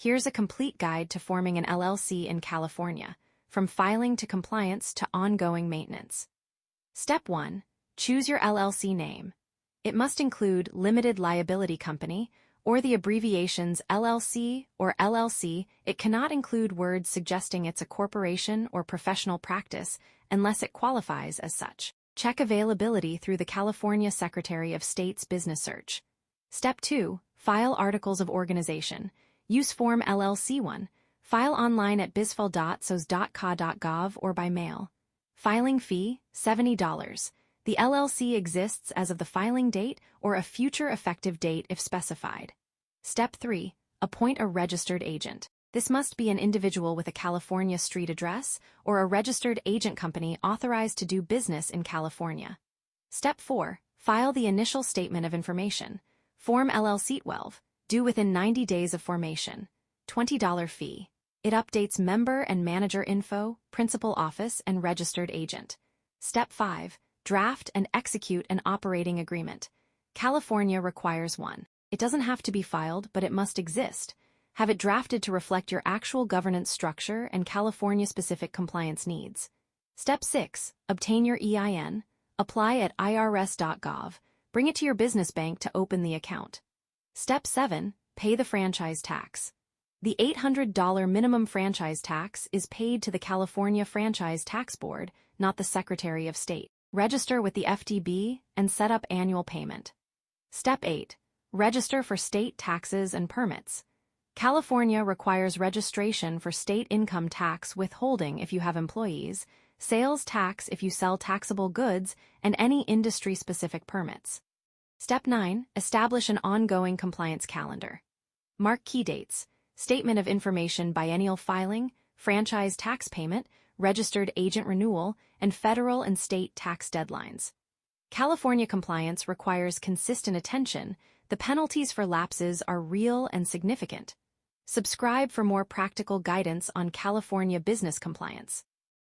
Here's a complete guide to forming an LLC in California, from filing to compliance to ongoing maintenance. Step 1. Choose your LLC name. It must include Limited Liability Company, or the abbreviations LLC or LLC. It cannot include words suggesting it's a corporation or professional practice unless it qualifies as such. Check availability through the California Secretary of State's Business Search. Step 2. File Articles of Organization. Use Form LLC 1. File online at bisfil.sos.ca.gov or by mail. Filing fee, $70. The LLC exists as of the filing date or a future effective date if specified. Step 3. Appoint a registered agent. This must be an individual with a California street address or a registered agent company authorized to do business in California. Step 4. File the initial statement of information. Form LLC 12, due within 90 days of formation. $20 fee. It updates member and manager info, principal office, and registered agent. Step 5. Draft and execute an operating agreement. California requires one. It doesn't have to be filed, but it must exist. Have it drafted to reflect your actual governance structure and California-specific compliance needs. Step 6. Obtain your EIN. Apply at irs.gov. Bring it to your business bank to open the account. Step 7. Pay the franchise tax. The $800 minimum franchise tax is paid to the California Franchise Tax Board, not the Secretary of State. Register with the FTB and set up annual payment. Step 8. Register for state taxes and permits. California requires registration for state income tax withholding if you have employees, sales tax if you sell taxable goods, and any industry-specific permits. Step 9. Establish an ongoing compliance calendar. Mark key dates: Statement of Information biennial filing, franchise tax payment, registered agent renewal, and federal and state tax deadlines. California compliance requires consistent attention. The penalties for lapses are real and significant. Subscribe for more practical guidance on California business compliance.